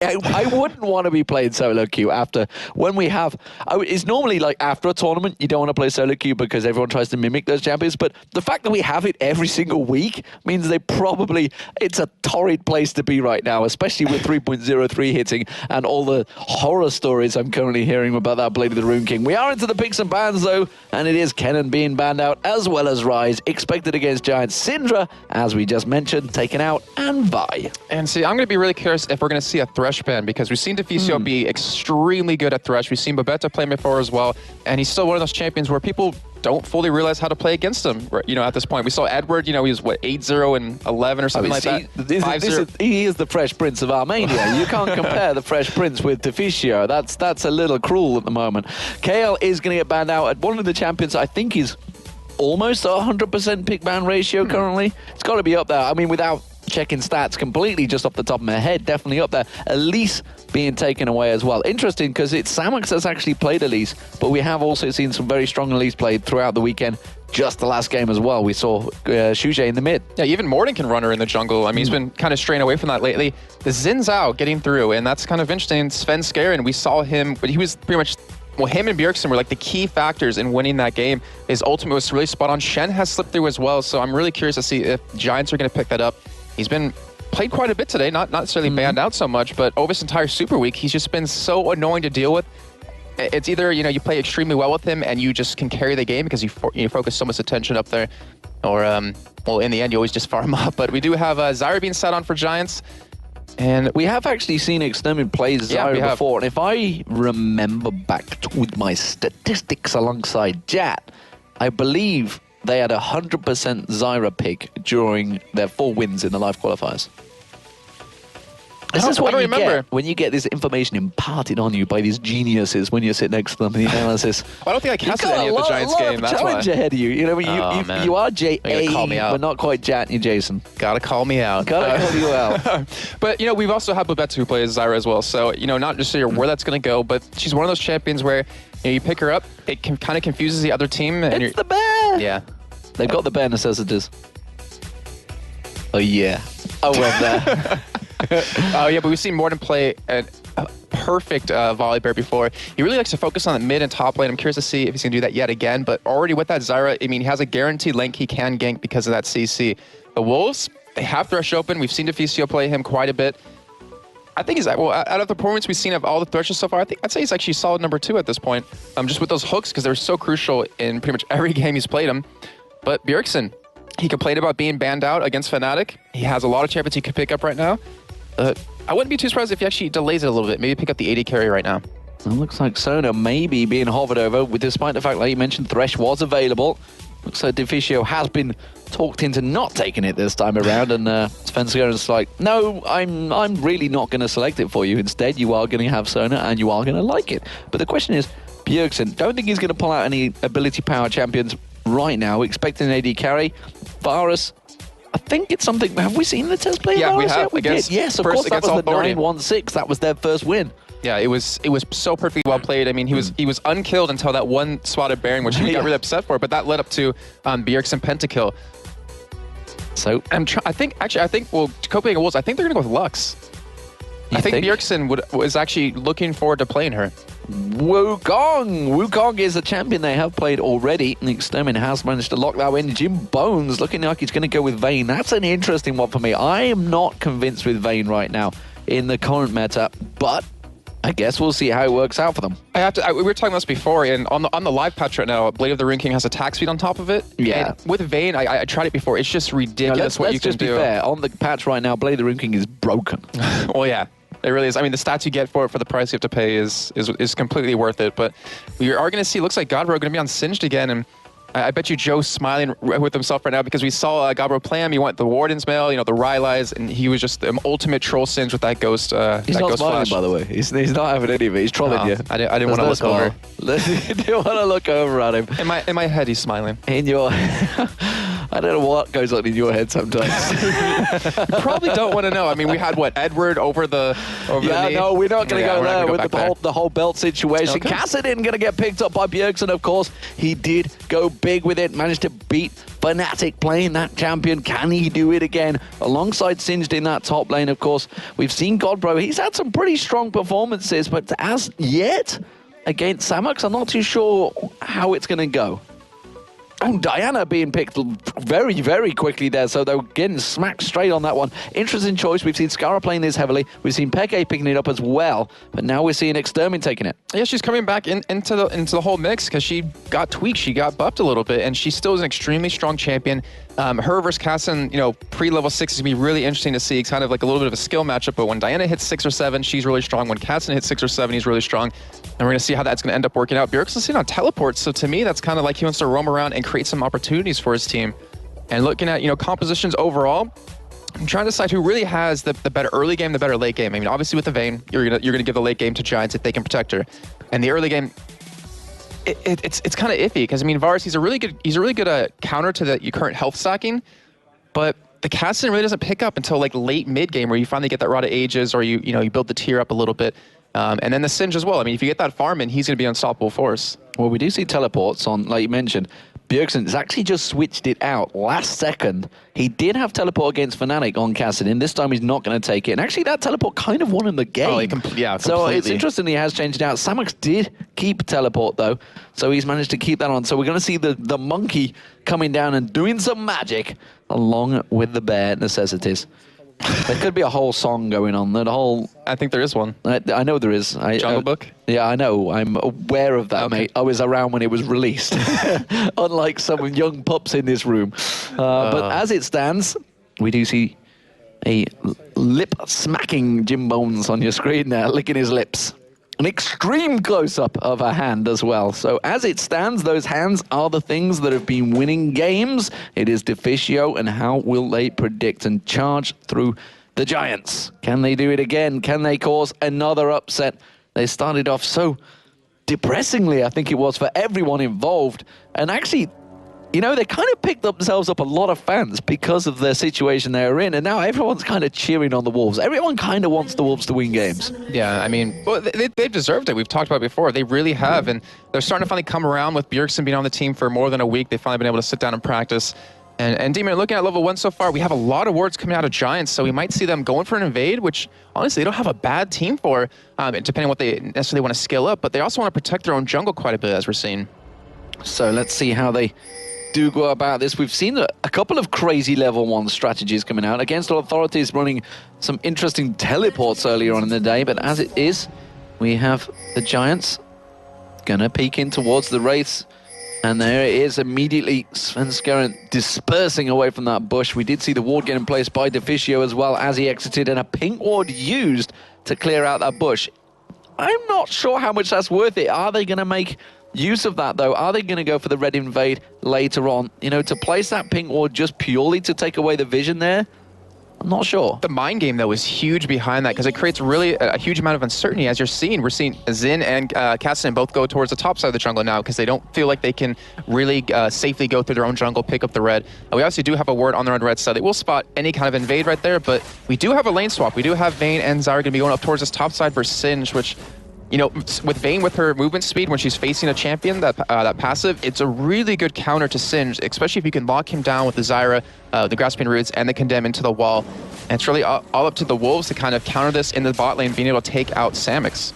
I wouldn't want to be playing solo queue after when we have. It's normally like after a tournament, you don't want to play solo queue because everyone tries to mimic those champions. But the fact that we have it every single week means it's a torrid place to be right now, especially with 3.03 hitting and all the horror stories I'm currently hearing about that Blade of the Rune King. We are into the picks and bans though, and it is Kennen being banned out as well as Rise, expected against Giants. Syndra, as we just mentioned, taken out, and Vi. And see, I'm going to be really curious if we're going to see a Thresh ban, because we've seen Deficio be extremely good at Thresh. We've seen Babetta play before as well, and he's still one of those champions where people don't fully realize how to play against him, at this point. We saw Edward, he was, 8-0 and 11 or something like that. He is the Fresh Prince of Armenia. You can't compare the Fresh Prince with Deficio. That's a little cruel at the moment. KL is going to get banned out at one of the champions. I think he's almost 100% pick ban ratio currently. It's got to be up there. I mean, without checking stats completely just off the top of my head, definitely up there. Elise being taken away as well. Interesting, because it's Samox that's actually played Elise, but we have also seen some very strong Elise played throughout the weekend. Just the last game as well, we saw Shuje in the mid. Yeah, even Morden can run her in the jungle. I mean, he's been kind of straying away from that lately. The Xin Zhao getting through, and that's kind of interesting. Sven Skaren, we saw him, but he was pretty much... Well, him and Bjergsen were like the key factors in winning that game. His ultimate was really spot on. Shen has slipped through as well, so I'm really curious to see if Giants are going to pick that up. He's been played quite a bit today, not necessarily banned out so much, but over this entire Super Week, he's just been so annoying to deal with. It's either, you play extremely well with him and you just can carry the game because you focus so much attention up there, or, well, in the end, you always just farm up. But we do have Zyra being set on for Giants. And we have actually seen Extermin play Zyra before, and if I remember back with my statistics alongside Jat, I believe they had 100% Zyra pick during their 4 wins in the live qualifiers. This is what you get when you get this information imparted on you by these geniuses when you sit next to them in the analysis. Well, I don't think I casted any of the Giants game. That's why. Challenge ahead of you. You are J.A., but not quite Jat and Jason. Gotta call me out. Gotta call you out. But, we've also had Babetta who plays Zyra as well. So, not just sure where that's going to go, but she's one of those champions where you pick her up, it kind of confuses the other team. And it's the bear! Yeah. They've got the bare necessities. Oh, yeah. I love that. Oh, yeah, but we've seen Morden play a perfect volley bear before. He really likes to focus on the mid and top lane. I'm curious to see if he's going to do that yet again. But already with that Zyra, I mean, he has a guaranteed link he can gank because of that CC. The Wolves, they have Thresh open. We've seen Deficio play him quite a bit. I think he's, well, out of the performance we've seen of all the Threshes so far, I'd say he's actually solid number 2 at this point. Just with those hooks, because they're so crucial in pretty much every game he's played him. But Bjergsen, he complained about being banned out against Fnatic. He has a lot of champions he could pick up right now. I wouldn't be too surprised if he actually delays it a little bit. Maybe pick up the 80 carry right now. It looks like Sona maybe being hovered over, despite the fact, like you mentioned, Thresh was available. Looks like Deficio has been talked into not taking it this time around, and Sven Skaren's like, no, I'm really not going to select it for you. Instead, you are going to have Sona, and you are going to like it. But the question is, Bjergsen, don't think he's going to pull out any ability power champions right now, expecting an AD carry. Varus, I think it's something. Have we seen the test play? Yeah, Varus? we have. We did. Yes, of course. That was the 9-1-6. That was their first win. Yeah, it was so perfectly well played. I mean, he was unkilled until that one spotted Baron, which he got really upset for. But that led up to Bjergsen pentakill. So I think Copenhagen Wolves, I think they're gonna go with Lux. I think Bjergsen was actually looking forward to playing her. Wukong is a champion they have played already, and Extermin has managed to lock that win. Jim Bones looking like he's going to go with Vayne. That's an interesting one for me. I am not convinced with Vayne right now in the current meta, but I guess we'll see how it works out for them. We were talking about this before, and on the live patch right now, Blade of the Rune King has attack speed on top of it. Yeah. And with Vayne, I tried it before. It's just ridiculous what you can do. Let's just be fair. On the patch right now, Blade of the Rune King is broken. Well, yeah. It really is. I mean, the stats you get for the price you have to pay is completely worth it. But we are going to see, looks like Godbro going to be on Singed again. And I bet you Joe's smiling with himself right now because we saw Godbro play him. He went the Warden's Mail, the Rylai's, and he was just the ultimate troll Singe with that Ghost He's not Ghost smiling, flash. by the way. He's not having any of it. He's trolling you. I didn't want to look over. You didn't want to look over at him. In my head, he's smiling. In your... I don't know what goes on in your head sometimes. You probably don't want to know. I mean, we had, Edward over the knee? No, we're not going to go we're not there gonna with back the whole belt situation. Okay. Kassadin going to get picked up by Bjergsen, of course. He did go big with it, managed to beat Fnatic playing that champion. Can he do it again? Alongside Singed in that top lane, of course. We've seen Godbro. He's had some pretty strong performances, but as yet, against Samux, I'm not too sure how it's going to go. Oh, Diana being picked very, very quickly there, so they're getting smacked straight on that one. Interesting choice. We've seen Skara playing this heavily. We've seen Peke picking it up as well, but now we're seeing Extermin taking it. Yeah, she's coming back into the whole mix because she got tweaked, she got buffed a little bit, and she still is an extremely strong champion. Her versus Kassadin, pre-level 6 is going to be really interesting to see. It's kind of like a little bit of a skill matchup, but when Diana hits 6 or 7, she's really strong. When Kassadin hits 6 or 7, he's really strong. And we're going to see how that's going to end up working out. Bjergsen's sitting on teleports, so to me, that's kind of like he wants to roam around and create some opportunities for his team. And looking at, compositions overall, I'm trying to decide who really has the better early game, the better late game. I mean, obviously with the Vayne, you're gonna give the late game to Giants if they can protect her. And the early game, it's kind of iffy because I mean Varus, he's a really good counter to your current health stacking, but the Kassadin really doesn't pick up until like late mid game where you finally get that Rod of Ages or you build the tier up a little bit, and then the Singed as well. I mean, if you get that farm in, he's going to be an unstoppable force. Well, we do see teleports on, like you mentioned. Bjergsen has actually just switched it out last second. He did have teleport against Fnatic on Kassadin. This time he's not going to take it. And actually that teleport kind of won him the game. Oh, completely. So it's interesting he has changed it out. Samux did keep teleport though. So he's managed to keep that on. So we're going to see the monkey coming down and doing some magic along with the bear necessities. There could be a whole song going on. I think there is one. I know there is. Jungle Book? Yeah, I know. I'm aware of that, mate. I was around when it was released. Unlike some young pups in this room. But as it stands, we do see a lip-smacking Jim Bones on your screen there, licking his lips. An extreme close-up of a hand as well. So as it stands, those hands are the things that have been winning games. It is Deficio, and how will they predict and charge through the Giants? Can they do it again? Can they cause another upset? They started off so depressingly, I think it was, for everyone involved. And actually, they kind of picked themselves up a lot of fans because of the situation they were in, and now everyone's kind of cheering on the Wolves. Everyone kind of wants the Wolves to win games. Yeah, I mean, well, they've deserved it. We've talked about it before. They really have, and they're starting to finally come around with Bjergsen being on the team for more than a week. They've finally been able to sit down and practice. And Demon, looking at level 1 so far, we have a lot of wards coming out of Giants, so we might see them going for an invade, which honestly they don't have a bad team for, depending on what they necessarily want to scale up, but they also want to protect their own jungle quite a bit, as we're seeing. So let's see how they do go about this. We've seen a couple of crazy level 1 strategies coming out against authorities, running some interesting teleports earlier on in the day, but as it is, we have the Giants gonna peek in towards the Wraiths, and there it is immediately. Svenskeren dispersing away from that bush. We did see the ward getting placed by Deficio as well as he exited, and a pink ward used to clear out that bush. I'm not sure how much that's worth it. Are they gonna make use of that though? Are they going to go for the red invade later on? To place that pink ward just purely to take away the vision there? I'm not sure. The mind game though is huge behind that because it creates really a huge amount of uncertainty. As you're seeing, we're seeing Xin and Kassadin both go towards the top side of the jungle now because they don't feel like they can really safely go through their own jungle, pick up the red. We obviously do have a ward on their own red side. They will spot any kind of invade right there, but we do have a lane swap. We do have Vayne and Zyra going to be going up towards this top side versus Singed, which with Vayne, with her movement speed, when she's facing a champion, that passive, it's a really good counter to Singed, especially if you can lock him down with the Zyra, the Grasping Roots, and the Condemn into the wall. And it's really all up to the Wolves to kind of counter this in the bot lane, being able to take out Samux.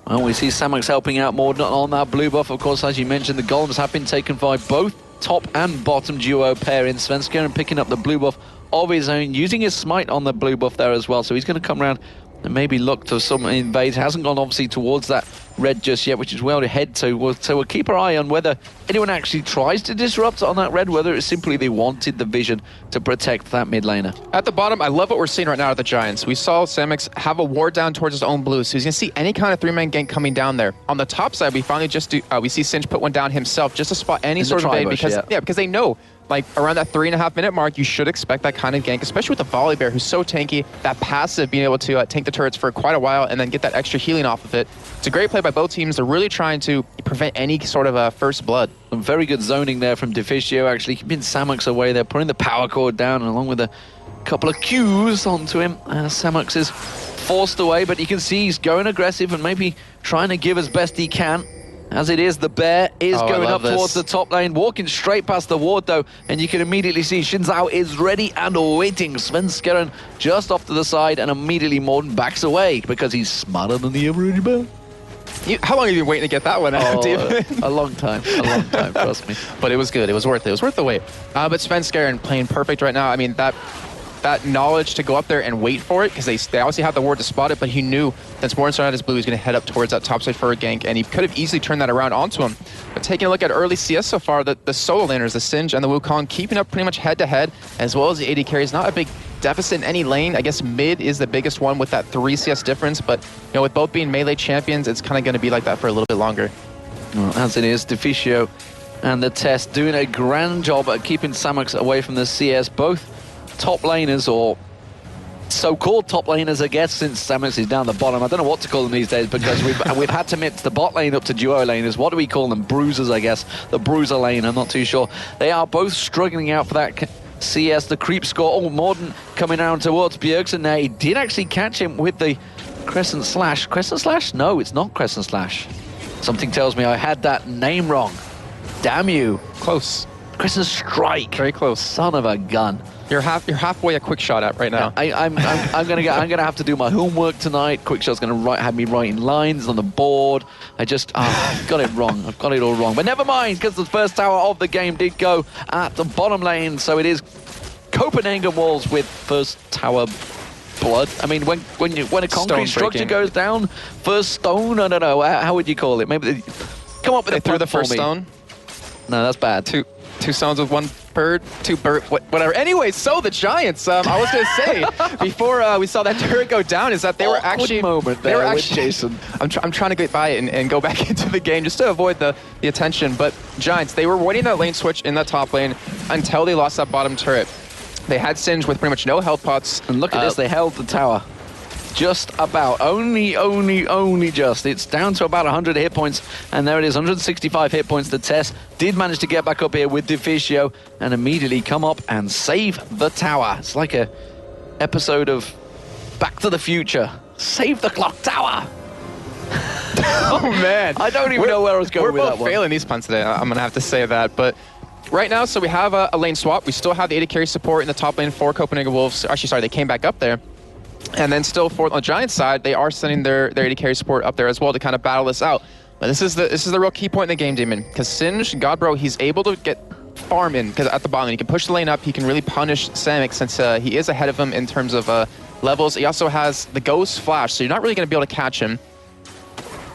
Well, we see Samux helping out more on that blue buff. Of course, as you mentioned, the golems have been taken by both top and bottom duo pair in. Svenskeren picking up the blue buff of his own, using his smite on the blue buff there as well. So he's going to come around and maybe look to some invade. Hasn't gone obviously towards that red just yet, which is where to head to. So we'll keep our eye on whether anyone actually tries to disrupt on that red, whether it's simply they wanted the vision to protect that mid laner. At the bottom, I love what we're seeing right now at the Giants. We saw Samux have a ward down towards his own blue, so he's going to see any kind of 3-man gank coming down there. On the top side, we finally we see Singed put one down himself just to spot any sort of invade because they know like around that 3.5 minute mark, you should expect that kind of gank, especially with the Volley Bear, who's so tanky. That passive, being able to tank the turrets for quite a while and then get that extra healing off of it. It's a great play by both teams. They're really trying to prevent any sort of first blood. Some very good zoning there from Deficio, actually keeping Samux away there, putting the power cord down along with a couple of Qs onto him. Samux is forced away, but you can see he's going aggressive and maybe trying to give as best he can. As it is, the bear is going up towards the top lane, walking straight past the ward though, and you can immediately see Shinzao is ready and waiting. Svenskeren just off to the side, and immediately Morden backs away because he's smarter than the average bear. How long have you been waiting to get that one out, A long time, trust me. But it was good, it was worth it, it was worth the wait. But Svenskeren playing perfect right now. I mean, that knowledge to go up there and wait for it, because they obviously have the ward to spot it, but he knew since Morton started his blue, he's going to head up towards that top side for a gank, and he could have easily turned that around onto him. But taking a look at early CS so far, the solo laners, the Singe and the Wukong, keeping up pretty much head-to-head, as well as the AD carries. Not a big deficit in any lane. I guess mid is the biggest one with that 3 CS difference, but you know, with both being melee champions, it's kind of going to be like that for a little bit longer. Well, as it is, Deficio and the Test doing a grand job at keeping Samux away from the CS. Both top laners, or so-called top laners, I guess, since Samux is down the bottom. I don't know what to call them these days, because we've had to mix the bot lane up to duo laners. What do we call them? Bruisers, I guess. The bruiser lane, I'm not too sure. They are both struggling out for that CS, the creep score. Oh, Morden coming down towards Bjergsen there. He did actually catch him with the Crescent Slash. Crescent Slash? No, it's not Crescent Slash. Something tells me I had that name wrong. Damn you. Close. Crescent Strike. Very close. Son of a gun. You're halfway a quick shot at right now. I'm gonna have to do my homework tonight. Quickshot's gonna have me writing lines on the board. I just got it wrong. I've got it all wrong. But never mind, because the first tower of the game did go at the bottom lane. So it is Copenhagen Walls with first tower blood. I mean, when a concrete structure goes down, first stone. I don't know. How would you call it? Maybe come up with a threw the for first me. stone. No, that's bad. Two stones with one bird, whatever. Anyway, so the Giants. I was going to say before we saw that turret go down, is that they were actually Jason. I'm trying to get by it and go back into the game just to avoid the attention. But Giants, they were waiting that lane switch in that top lane until they lost that bottom turret. They had Singe with pretty much no health pots. And look at this, they held the tower. Just about. Only just. It's down to about 100 hit points, and there it is, 165 hit points. The Test did manage to get back up here with Deficio and immediately come up and save the tower. It's like a episode of Back to the Future. Save the clock tower. Oh, man. I don't even know where I was going with that one. We're both failing these punts today. I'm going to have to say that, but right now, so we have a lane swap. We still have the AD carry support in the top lane for Copenhagen Wolves. Actually, sorry, they came back up there. And then still on the Giants side, they are sending their AD carry support up there as well to kind of battle this out. But this is the real key point in the game, Damon, because Singe, Godbro, he's able to get farm in, because at the bottom lane, he can push the lane up, he can really punish Samix since he is ahead of him in terms of levels. He also has the Ghost Flash, so you're not really going to be able to catch him.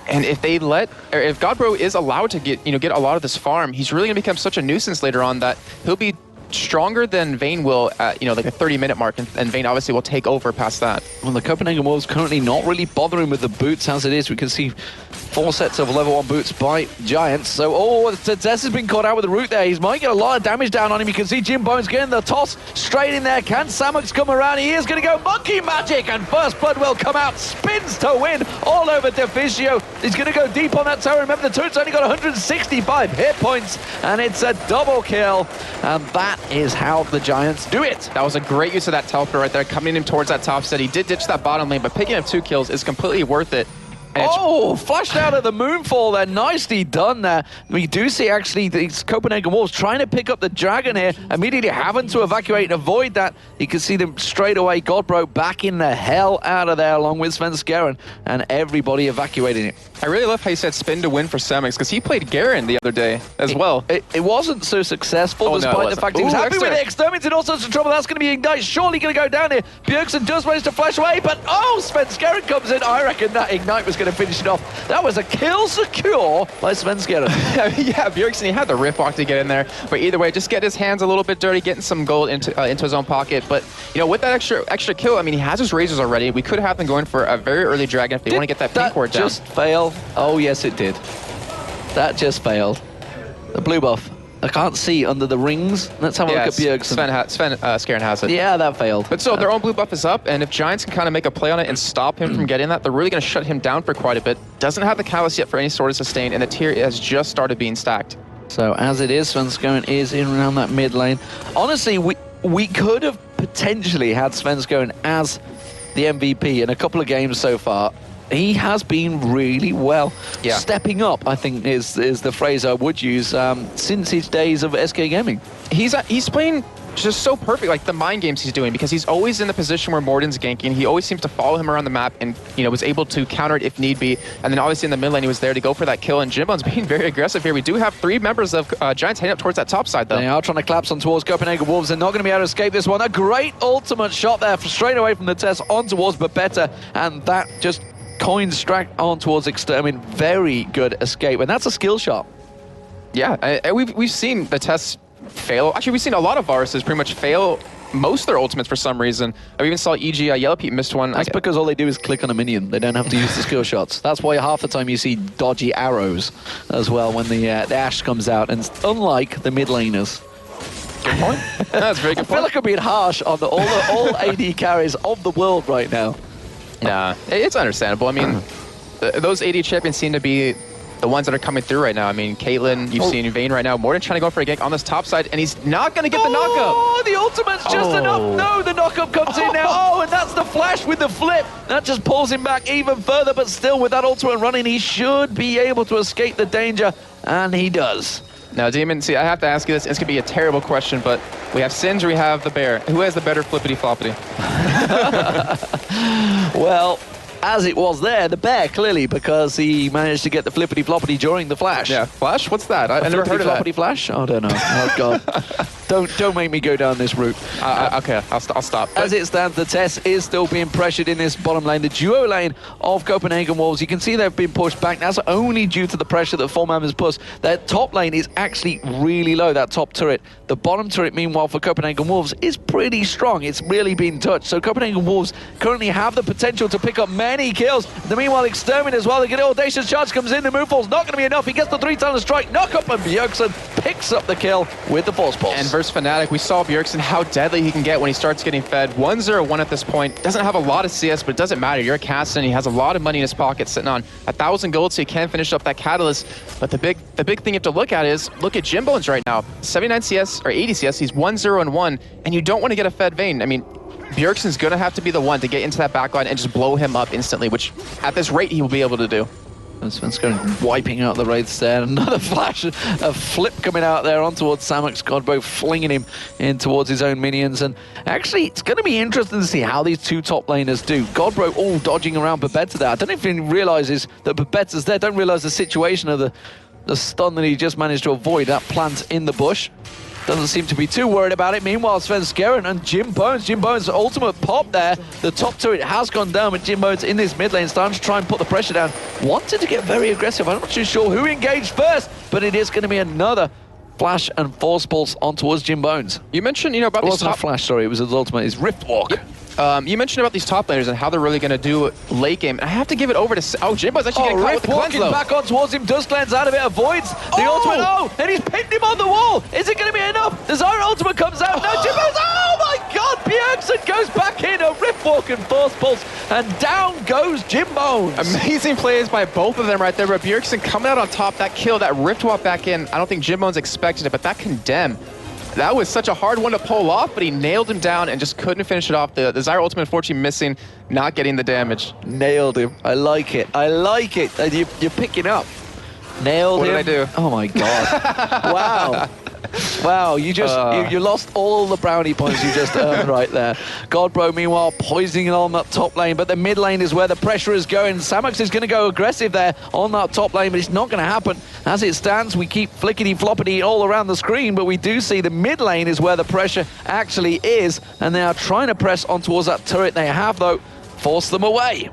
And if if Godbro is allowed to get a lot of this farm, he's really going to become such a nuisance later on that he'll be stronger than Vayne will at, like a 30-minute mark, and Vayne obviously will take over past that. Well, the Copenhagen Wolves currently not really bothering with the boots as it is. We can see 4 sets of level 1 boots by Giants. So, Tess has been caught out with the root there. He might get a lot of damage down on him. You can see Jim Bones getting the toss straight in there. Can Samux come around? He is going to go monkey magic, and first blood will come out. Spins to win all over Deficio. He's going to go deep on that tower. Remember, the turret's only got 165 hit points, and it's a double kill. And that is how the Giants do it. That was a great use of that teleport right there, coming him towards that top set. He did ditch that bottom lane, but picking up 2 kills is completely worth it. Flashed out of the moonfall there. Nicely done there. We do see actually these Copenhagen Wolves trying to pick up the dragon here, immediately having to evacuate and avoid that. You can see them straight away. Godbro backing the hell out of there along with Svenskeren, and everybody evacuating it. I really love how you said spin to win for Samix, because he played Garen the other day as well. It wasn't so successful, despite the fact he was happy with it. Exterminated all sorts of trouble. That's going to be Ignite. Surely going to go down here. Bjergsen does manage to flash away, but Svenskeren comes in. I reckon that Ignite was going to finish it off. That was a kill secure by Svenskeren. Yeah, Bjergsen, he had the Rift Walk to get in there, but either way, just get his hands a little bit dirty, getting some gold into his own pocket. But with that extra kill, I mean, he has his razors already. We could have them going for a very early dragon if they want to get that pink ward down. Just fail? Oh yes, it did. That just failed. The blue buff I can't see under the rings. Let's have a look at Bjergsen. Sven Skaren has it. Yeah, that failed. But still, their own blue buff is up, and if Giants can kind of make a play on it and stop him from getting that, they're really going to shut him down for quite a bit. Doesn't have the catalyst yet for any sort of sustain, and the tier has just started being stacked. So as it is, Sven Skaren is in around that mid lane. Honestly, we could have potentially had Sven Skaren as the MVP in a couple of games so far. He has been really well. Yeah. Stepping up, I think, is the phrase I would use since his days of SK Gaming. He's playing just so perfect, like the mind games he's doing, because he's always in the position where Morden's ganking. He always seems to follow him around the map and, you know, was able to counter it if need be. And then obviously in the mid lane, he was there to go for that kill. And Jimbone's being very aggressive here. We do have 3 members of Giants heading up towards that top side, though. They are trying to collapse on towards Copenhagen Wolves. They're not going to be able to escape this one. A great ultimate shot there, straight away from the test on towards Babetta, and that just coins Strack on towards Extermin. Very good escape, and that's a skill shot. Yeah, we've seen the tests fail. Actually, we've seen a lot of Varuses pretty much fail most of their ultimates for some reason. We even saw EG Yellow Pete missed one. That's because all they do is click on a minion. They don't have to use the skill shots. That's why half the time you see dodgy arrows as well when the Ashe comes out. And unlike the mid laners. Good point. That's a very good I feel like I'm being harsh on all AD carries of the world right now. Nah, it's understandable. I mean, those AD champions seem to be the ones that are coming through right now. I mean, Caitlyn, you've seen Vayne right now. Morden trying to go for a gank on this top side, and he's not going to get the knockup. Oh, the ultimate's just enough. No, the knockup comes in now. Oh, and that's the flash with the flip. That just pulls him back even further, but still with that ultimate running, he should be able to escape the danger, and he does. Now, Demon, see, I have to ask you this. It's going to be a terrible question, but we have Singe, we have the Bear. Who has the better flippity-floppity? Well, as it was there, the Bear, clearly, because he managed to get the flippity-floppity during the flash. Yeah, flash? What's that? I never heard of that. Flippity flash? I don't know. Oh, God. Don't make me go down this route. Okay, I'll stop. As it stands, the Tess is still being pressured in this bottom lane. The duo lane of Copenhagen Wolves, you can see they've been pushed back. That's only due to the pressure that Full members push. Their top lane is actually really low, that top turret. The bottom turret, meanwhile, for Copenhagen Wolves is pretty strong. It's really been touched. So Copenhagen Wolves currently have the potential to pick up many kills. Meanwhile, Extermin as well. The good audacious charge comes in. The move fall's not going to be enough. He gets the 3-talent strike. Knock up, and Bjergsen picks up the kill with the force pulse. And versus Fnatic, we saw Bjergsen how deadly he can get when he starts getting fed. 1-0-1 at this point. Doesn't have a lot of CS, but it doesn't matter. You're a Castan. He has a lot of money in his pocket, sitting on 1,000 gold, so he can finish up that catalyst. But the big thing you have to look at is, look at Jimbones right now. 79 CS, or 80 CS, he's 1-0-1, and you don't want to get a fed Vayne. I mean, Bjergsen's going to have to be the one to get into that backline and just blow him up instantly, which at this rate he will be able to do. Sven's going wiping out the Wraiths there. Another flash, a flip coming out there on towards Samux. Godbow flinging him in towards his own minions. And actually, it's going to be interesting to see how these two top laners do. Godbow all dodging around Babetta there. I don't know if he realizes that Babetta's there. Don't realize the situation of the stun that he just managed to avoid. That plant in the bush. Doesn't seem to be too worried about it. Meanwhile, Sven Skaren and Jim Bones' ultimate pop there. The top turret has gone down, but Jim Bones in this mid lane starting to try and put the pressure down. Wanted to get very aggressive. I'm not too sure who engaged first, but it is going to be another flash and force pulse on towards Jim Bones. You mentioned, about it these wasn't a flash, sorry. It was his ultimate, his Rift Walk. Yep. You mentioned about these top laners and how they're really going to do late game. I have to give it over to... Jimbo's actually getting caught with the cleanse, walking back on towards him, does cleanse out of it, avoids the ultimate. And he's pinned him on the wall. Is it going to be enough? The Zyra ultimate comes out. No, Jimbo's... Oh my God! Bjergsen goes back in, a Rift Walk and Force Pulse, and down goes Jim Bones. Amazing plays by both of them right there, but Bjergsen coming out on top, that kill, that Rift Walk back in. I don't think Jim Bones expected it, but that condemn. That was such a hard one to pull off, but he nailed him down and just couldn't finish it off. The Zyra ultimate, unfortunately, missing, not getting the damage. Nailed him. I like it. I like it. And you're picking up. Nailed him. What did I do? Oh my God. Wow. Wow, you just you lost all the brownie points you just earned right there. Godbro, meanwhile, poisoning on that top lane, but the mid lane is where the pressure is going. Samux is going to go aggressive there on that top lane, but it's not going to happen. As it stands, we keep flickety-floppity all around the screen, but we do see the mid lane is where the pressure actually is, and they are trying to press on towards that turret they have, though. Force them away.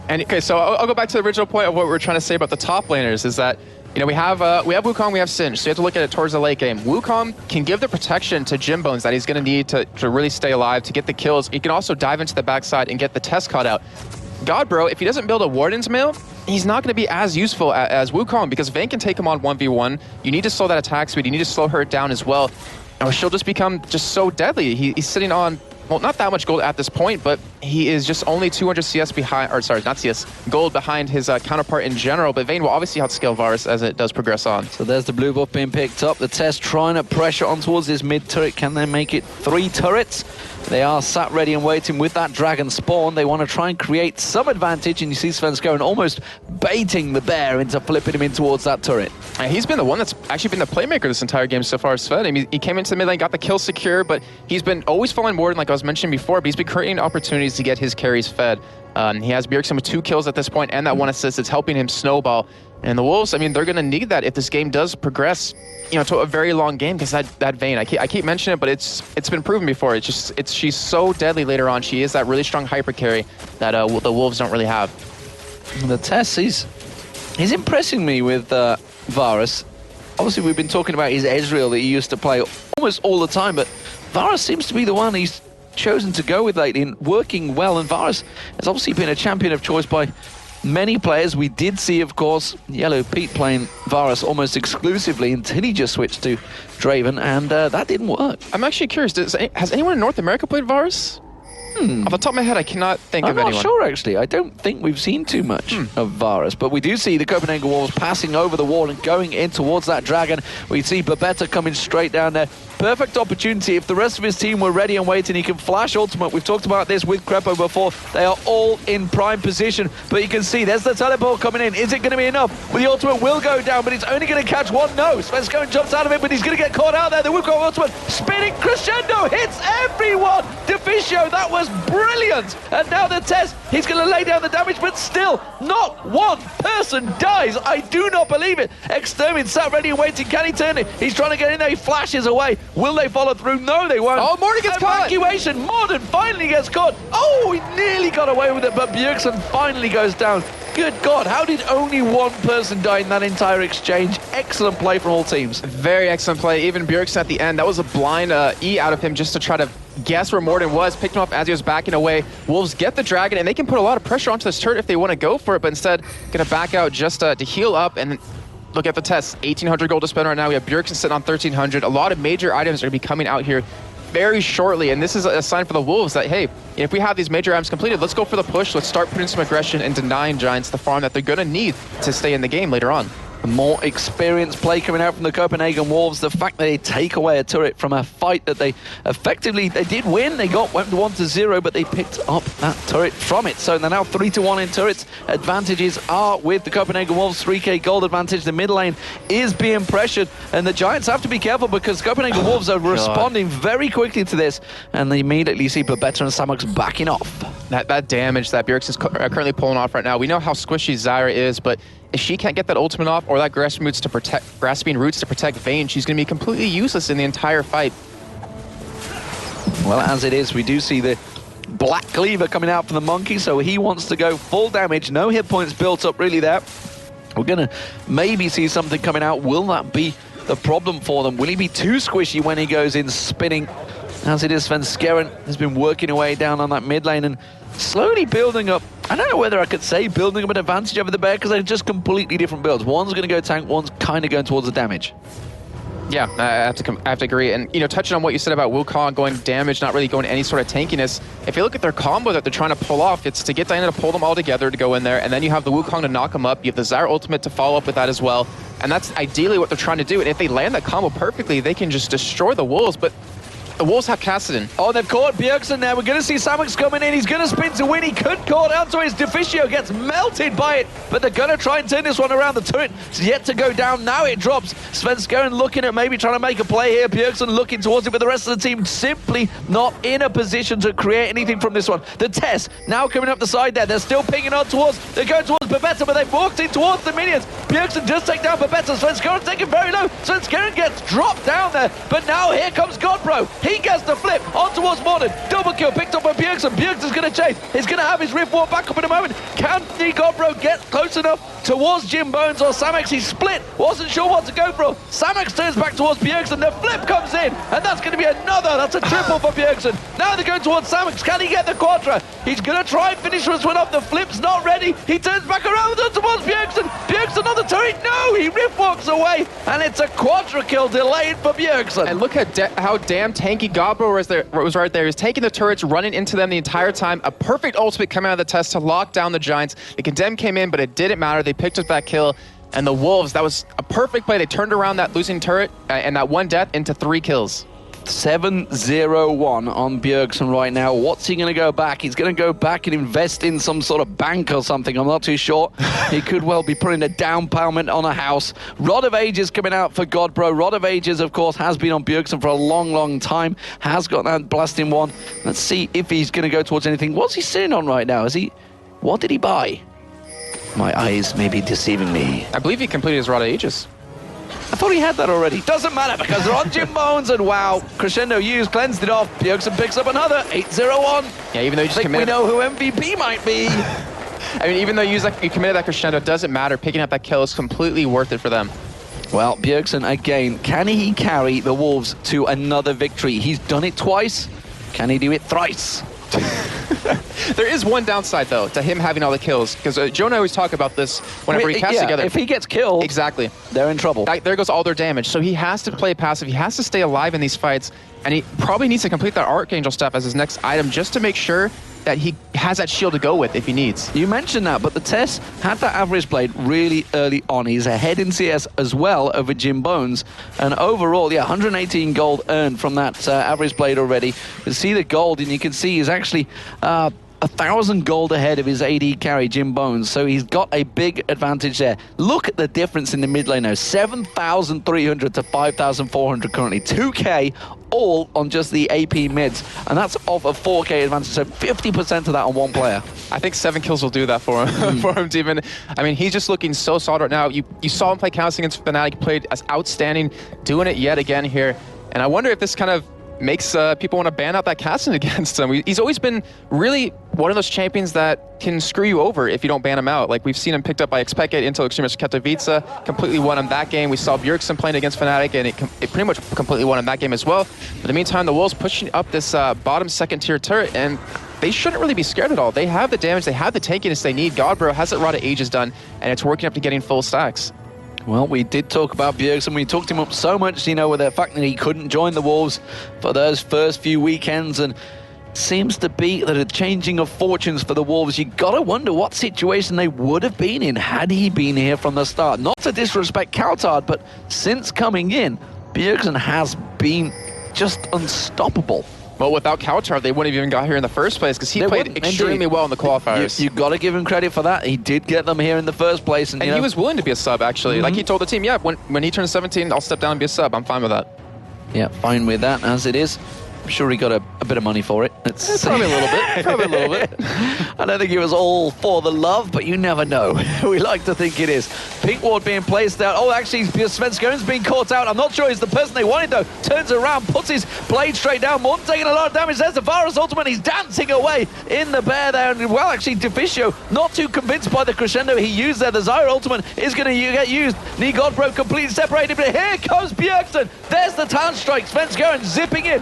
And okay, so I'll go back to the original point of what we were trying to say about the top laners, is that we have Wukong, we have Singe, so you have to look at it towards the late game. Wukong can give the protection to Jim Bones that he's going to need to really stay alive, to get the kills. He can also dive into the backside and get the test caught out. Godbro, if he doesn't build a Warden's Mail, he's not going to be as useful as Wukong, because Vayne can take him on 1v1. You need to slow that attack speed. You need to slow her down as well. Or she'll just become just so deadly. He's sitting on, well, not that much gold at this point, but he is just only 200 CS behind, or sorry, not CS, gold behind his counterpart in general. But Vayne will obviously outscale Varus as it does progress on. So there's the blue buff being picked up. The Test trying to pressure on towards this mid turret. Can they make it 3 turrets? They are sat ready and waiting with that dragon spawn. They want to try and create some advantage, and you see Svenskeren almost baiting the bear into flipping him in towards that turret. And he's been the one that's actually been the playmaker this entire game so far, Sven. I mean, he came into the mid lane, got the kill secure, but he's been always falling Warden, like I was mentioning before, but he's been creating opportunities to get his carries fed. He has Bjergsen with 2 kills at this point and that 1 assist. It's helping him snowball. And the Wolves, I mean, they're going to need that if this game does progress, you know, to a very long game, because that Vayne, I keep mentioning it, but it's been proven before. She's so deadly later on. She is that really strong hyper carry that the Wolves don't really have. The Tess, he's impressing me with Varus. Obviously, we've been talking about his Ezreal that he used to play almost all the time, but Varus seems to be the one he's chosen to go with lately and working well. And Varus has obviously been a champion of choice by many players. We did see, of course, Yellow Pete playing Varus almost exclusively until he just switched to Draven, and that didn't work. I'm actually curious, has anyone in North America played Varus? Off the top of my head, I cannot think of anyone. I'm not sure, actually. I don't think we've seen too much of Varus, but we do see the Copenhagen Wolves passing over the wall and going in towards that dragon. We see Babetta coming straight down there. Perfect opportunity. If the rest of his team were ready and waiting, he can flash ultimate. We've talked about this with Crepo before. They are all in prime position, but you can see there's the teleport coming in. Is it going to be enough? Well, the ultimate will go down, but it's only going to catch one. No, Svenskeren jumps out of it, but he's going to get caught out there. The Wukong ultimate spinning crescendo hits everyone. Deficio, that was brilliant. And now the Test, he's going to lay down the damage, but still not one person dies. I do not believe it. Extermin sat ready and waiting. Can he turn it? He's trying to get in there. He flashes away. Will they follow through? No, they won't. Oh, Morden gets caught. Evacuation. Morden finally gets caught. Oh, he nearly got away with it, but Bjergsen finally goes down. Good God, how did only one person die in that entire exchange? Excellent play from all teams. Very excellent play. Even Bjergsen at the end, that was a blind E out of him just to try to guess where Morden was, picked him up as he was backing away. Wolves get the dragon, and they can put a lot of pressure onto this turret if they want to go for it, but instead going to back out just to heal up. And look at the Test, 1,800 gold to spend right now. We have Bjergsen sitting on 1,300. A lot of major items are going to be coming out here very shortly, and this is a sign for the Wolves that, hey, if we have these major items completed, let's go for the push. Let's start putting some aggression and denying Giants the farm that they're going to need to stay in the game later on. More experienced play coming out from the Copenhagen Wolves. The fact that they take away a turret from a fight that they effectively, they did win. They went 1-0, but they picked up that turret from it. So they're now 3-1 in turrets. Advantages are with the Copenhagen Wolves. 3k gold advantage. The mid lane is being pressured, and the Giants have to be careful because Copenhagen Wolves are responding very quickly to this, and they immediately see Babetta and Samux backing off. That damage that Bjergsen's currently pulling off right now. We know how squishy Zyra is, but if she can't get that ultimate off or that grasping roots to protect Vayne, she's going to be completely useless in the entire fight. Well, as it is, we do see the Black Cleaver coming out from the Monkey, so he wants to go full damage. No hit points built up really there. We're going to maybe see something coming out. Will that be the problem for them? Will he be too squishy when he goes in spinning? As it is, Svenskeren has been working away down on that mid lane and slowly building up. I don't know whether I could say building up an advantage over the bear, because they're just completely different builds. One's going to go tank, one's kind of going towards the damage. Yeah, I have to agree. And, you know, touching on what you said about Wukong going damage, not really going any sort of tankiness, if you look at their combo that they're trying to pull off, it's to get Diana to pull them all together to go in there, and then you have the Wukong to knock them up. You have the Zyra ultimate to follow up with that as well. And that's ideally what they're trying to do. And if they land that combo perfectly, they can just destroy the Wolves. But the Wolves have Kassadin. Oh, they've caught Bjergsen now. We're going to see Samux coming in. He's going to spin to win. He could caught out to his Deficio. Gets melted by it, but they're going to try and turn this one around. The turret is yet to go down. Now it drops. Svenskeren looking at maybe trying to make a play here. Bjergsen looking towards it, but the rest of the team simply not in a position to create anything from this one. The Test now coming up the side there. They're still pinging on towards. They're going towards Babetta, but they've walked in towards the minions. Bjergsen just take down Babetta. Svenskeren taking very low. Svenskeren gets dropped down there, but now here comes Godbro. He gets the flip on towards Morden. Double kill picked up by Bjergsen. Bjergsen's going to chase. He's going to have his Rift Ward back up in a moment. Can Godbro get close enough towards Jim Bones or Samex? He's split. Wasn't sure what to go for. Samex turns back towards Bjergsen. The flip comes in, and that's going to be another. That's a triple for Bjergsen. Now they're going towards Samex. Can he get the Quadra? He's going to try and finish this one off. The flip's not ready. He turns back around towards Bjergsen. Bjergsen on the turret. No, he Rift walks away, and it's a Quadra kill delayed for Bjergsen. And look at how damn tanky Godbro was right there. He was taking the turrets, running into them the entire time. A perfect ultimate coming out of the test to lock down the Giants. The Condemn came in, but it didn't matter. They picked up that kill. And the Wolves, that was a perfect play. They turned around that losing turret and that one death into 3 kills. 7-0-1 on Bjergsen right now. What's he going to go back? He's going to go back and invest in some sort of bank or something. I'm not too sure. He could well be putting a down payment on a house. Rod of Ages coming out for Godbro. Rod of Ages, of course, has been on Bjergsen for a long, long time. Has got that blasting one. Let's see if he's going to go towards anything. What's he sitting on right now? What did he buy? My eyes may be deceiving me. I believe he completed his Rod of Ages. I thought he had that already. Doesn't matter because they're on Jim Bones, and wow, Crescendo used, cleansed it off. Bjergsen picks up another 8-0-1. Yeah, even though you just I think we committed. know who MVP might be. I mean, even though you committed that Crescendo, it doesn't matter. Picking up that kill is completely worth it for them. Well, Bjergsen again. Can he carry the Wolves to another victory? He's done it twice. Can he do it thrice? There is one downside, though, to him having all the kills, because Joe and I always talk about this whenever we cast together. If he gets killed, exactly, they're in trouble. There goes all their damage. So he has to play passive. He has to stay alive in these fights, and he probably needs to complete that Archangel stuff as his next item just to make sure that he has that shield to go with if he needs. You mentioned that, but the Tess had that average blade really early on. He's ahead in CS as well over Jim Bones. And overall, yeah, 118 gold earned from that average blade already. You can see the gold, and you can see he's actually 1,000 gold ahead of his AD carry, Jim Bones. So he's got a big advantage there. Look at the difference in the mid lane now. 7,300 to 5,400 currently. 2K all on just the AP mids. And that's off a 4K advantage. So 50% of that on one player. I think 7 kills will do that for him, for him to even... I mean, he's just looking so solid right now. You saw him play counting against Fnatic, played as outstanding, doing it yet again here. And I wonder if this kind of makes people want to ban out that casting against him. He's always been really one of those champions that can screw you over if you don't ban him out. Like, we've seen him picked up by Expected, Intel Extremist Katowice, completely won him that game. We saw Bjergsen playing against Fnatic, and it pretty much completely won him that game as well. But in the meantime, the Wolves pushing up this bottom second-tier turret, and they shouldn't really be scared at all. They have the damage, they have the tankiness they need. Godbro has that Rod of Ages done, and it's working up to getting full stacks. Well, we did talk about Bjergsen. We talked him up so much, you know, with the fact that he couldn't join the Wolves for those first few weekends, and seems to be that a changing of fortunes for the Wolves. You gotta wonder what situation they would have been in had he been here from the start. Not to disrespect Coutard, but since coming in, Bjergsen has been just unstoppable. Well, without Coutard, they wouldn't have even got here in the first place because he played extremely well in the qualifiers. You got to give him credit for that. He did get them here in the first place. And he was willing to be a sub, actually. Like, he told the team, yeah, when he turns 17, I'll step down and be a sub. I'm fine with that. Yeah, fine with that as it is. I'm sure he got a bit of money for it. Probably a little bit. Probably a little bit. I don't think it was all for the love, but you never know. We like to think it is. Pink ward being placed out. Oh, actually, Svenskerin's being caught out. I'm not sure he's the person they wanted, though. Turns around, puts his blade straight down. Morton taking a lot of damage. There's the Varus ultimate. He's dancing away in the bear there. And, well, actually, Deficio not too convinced by the crescendo he used there. The Zyra ultimate is going to get used. Godbro completely separated, but here comes Bjergsen. There's the talent strike. Svenskarin zipping in.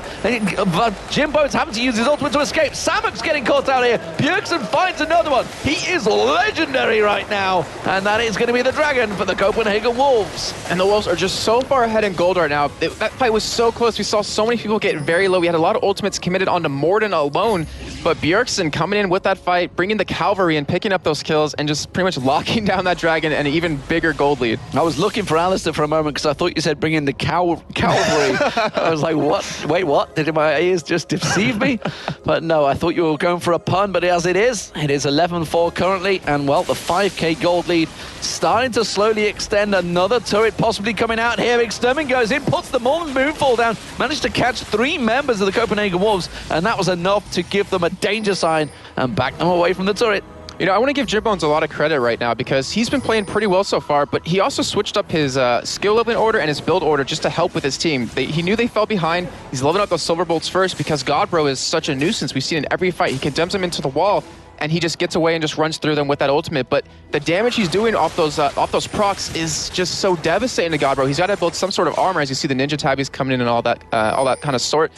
Jim Bones having to use his ultimate to escape. Samuk's getting caught out here. Bjergsen finds another one. He is legendary right now. And that is going to be the dragon for the Copenhagen Wolves. And the Wolves are just so far ahead in gold right now. That fight was so close. We saw so many people get very low. We had a lot of ultimates committed onto Morden alone. But Bjergsen coming in with that fight, bringing the cavalry and picking up those kills and just pretty much locking down that dragon and an even bigger gold lead. I was looking for Alistair for a moment because I thought you said bring in the cavalry. I was like, what? Wait, what? Did my ears just deceive me? But no, I thought you were going for a pun, but as it is 11-4 currently, and well, the 5k gold lead starting to slowly extend. Another turret possibly coming out here. Extermin goes in, puts the Mormon Moonfall down, managed to catch 3 members of the Copenhagen Wolves, and that was enough to give them a danger sign and back them away from the turret. You know, I want to give Jimbones a lot of credit right now because he's been playing pretty well so far, but he also switched up his skill leveling order and his build order just to help with his team. He knew they fell behind. He's leveling up those Silver Bolts first because Godbro is such a nuisance. We've seen in every fight. He condemns them into the wall, and he just gets away and just runs through them with that ultimate. But the damage he's doing off those procs is just so devastating to Godbro. He's got to build some sort of armor, as you see the ninja tabbies coming in and all that kind of sort.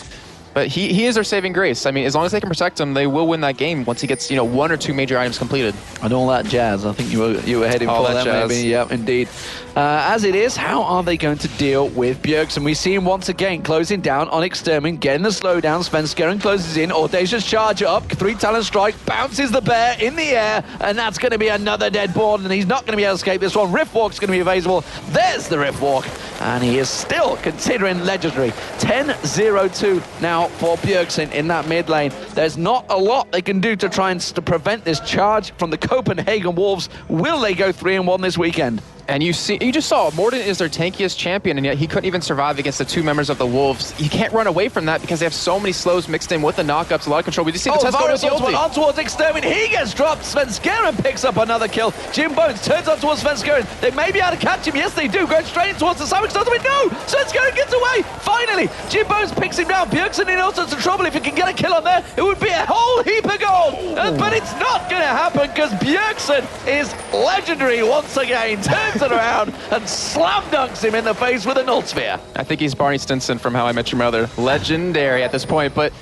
But he is their saving grace. I mean, as long as they can protect him, they will win that game once he gets, you know, 1 or 2 major items completed. And all that jazz. I think you were heading All for that that, jazz. maybe. Yeah, indeed. As it is, how are they going to deal with Bjergsen? We see him once again closing down on Extermin, getting the slowdown. Svenskeren closes in. Audacious charge up. 3 talent strike. Bounces the bear in the air. And that's going to be another dead board. And he's not going to be able to escape this one. Riftwalk's going to be available. There's the Riftwalk. And he is still considering legendary. 10-0-2 now for Bjergsen in that mid lane. There's not a lot they can do to try and to prevent this charge from the Copenhagen Wolves. Will they go 3-1 this weekend? And you just saw Morden is their tankiest champion, and yet he couldn't even survive against the 2 members of the Wolves. You can't run away from that because they have so many slows mixed in with the knockups, a lot of control. We just see the test Virus go with the ulti. on towards Extermin. He gets dropped. Svenskeren picks up another kill. Jimbones turns on towards Svenskeren. They may be able to catch him. Yes, they do. Going straight in towards the Sandwich ultimate. No! Svenskeren gets away. Finally, Jimbones picks him down. Bjergsen in all sorts of trouble. If he can get a kill on there, it would be a whole heap of gold. But it's not going to happen because Bjergsen is legendary once again. Turns it around and slam dunks him in the face with a null sphere. I think he's Barney Stinson from How I Met Your Mother. Legendary at this point, but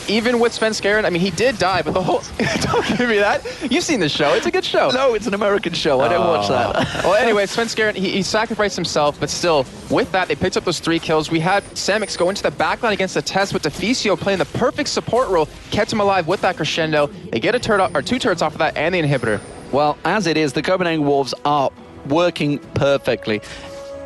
even with Svenskeren, I mean, he did die, but the whole... Don't give me that. You've seen the show. It's a good show. No, it's an American show. I don't watch that. Well, anyway, Svenskeren, he sacrificed himself, but still, with that, they picked up those 3 kills. We had Samix go into the backline against the test, with Deficio playing the perfect support role, kept him alive with that crescendo. They get a turret or 2 turrets off of that and the inhibitor. Well, as it is, the Copenhagen Wolves are working perfectly.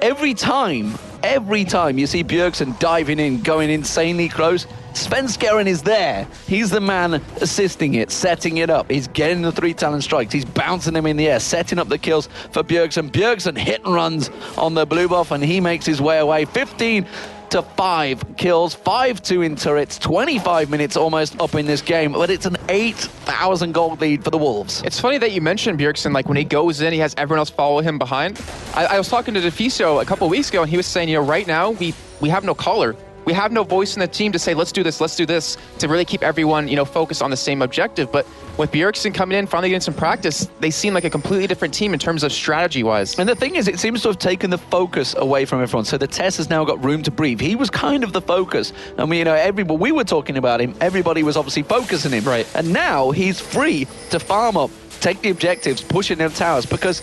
Every time you see Bjergsen diving in, going insanely close, Svenskeren is there. He's the man assisting it, setting it up. He's getting the 3 talent strikes. He's bouncing them in the air, setting up the kills for Bjergsen. Bjergsen hit and runs on the blue buff, and he makes his way away. 15-5 kills, 5-2 in turrets, 25 minutes almost up in this game, but it's an 8,000 gold lead for the Wolves. It's funny that you mentioned Bjergsen, like when he goes in, he has everyone else follow him behind. I was talking to Deficio a couple of weeks ago, and he was saying, you know, right now, we have no caller. We have no voice in the team to say, let's do this, to really keep everyone, you know, focused on the same objective. But with Bjergsen coming in, finally getting some practice, they seem like a completely different team in terms of strategy-wise. And the thing is, it seems to have taken the focus away from everyone. So the Tess has now got room to breathe. He was kind of the focus. I mean, you know, we were talking about him. Everybody was obviously focusing him. Right. And now he's free to farm up, take the objectives, push in their towers, because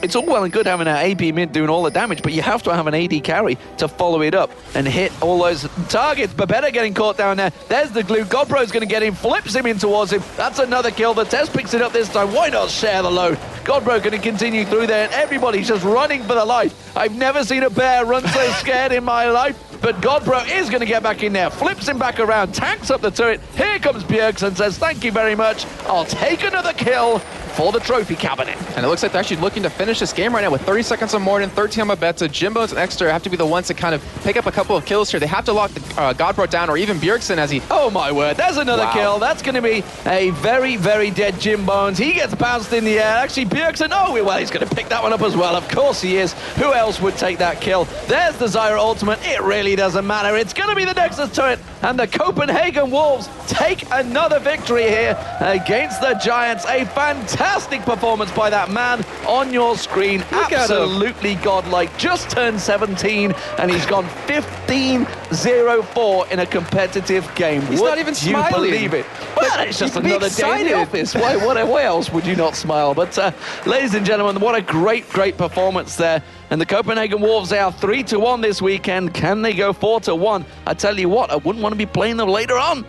it's all well and good having an AP mid doing all the damage, but you have to have an AD carry to follow it up and hit all those targets. Babetta getting caught down there. There's the glue. Godbro's going to get him, flips him in towards him. That's another kill. The Test picks it up this time. Why not share the load? Godbro going to continue through there, and everybody's just running for their life. I've never seen a bear run so scared in my life, but Godbro is going to get back in there, flips him back around, tanks up the turret. Here comes Bjergsen and says, thank you very much. I'll take another kill for the trophy cabinet. And it looks like they're actually looking to finish this game right now with 30 seconds on Morden, 13 on Mabetta. Jimbones and Exeter have to be the ones to kind of pick up a couple of kills here. They have to lock the Godbro down, or even Bjergsen as he... Oh my word, there's another kill. That's going to be a very, very dead Jimbones. He gets bounced in the air. Actually, Bjergsen, oh, well, he's going to pick that one up as well. Of course he is. Who else would take that kill? There's the Zyra ultimate. It really doesn't matter. It's going to be the Nexus turret, and the Copenhagen Wolves take another victory here against the Giants. A fantastic performance by that man on your screen. Absolutely godlike. Just turned 17, and he's gone 15-0-4 in a competitive game. He's not even smiling. You believe it? Well, it's just another day in the office. Why else would you not smile? But ladies and gentlemen, what a great performance there. And the Copenhagen Wolves are 3-1 this weekend. Can they go 4-1? I tell you what, I wouldn't want to be playing them later on.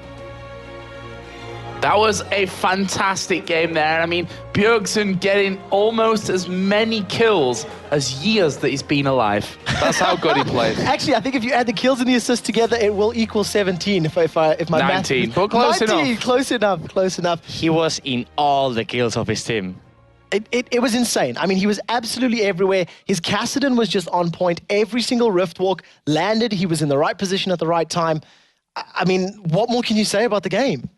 That was a fantastic game there. I mean, Bjergsen getting almost as many kills as years that he's been alive. That's how good he played. Actually, I think if you add the kills and the assists together, it will equal 17. If my 19. math... But close 19, enough. Close enough. He was in all the kills of his team. It was insane. I mean, he was absolutely everywhere. His Kassadin was just on point. Every single rift walk landed. He was in the right position at the right time. I mean, what more can you say about the game?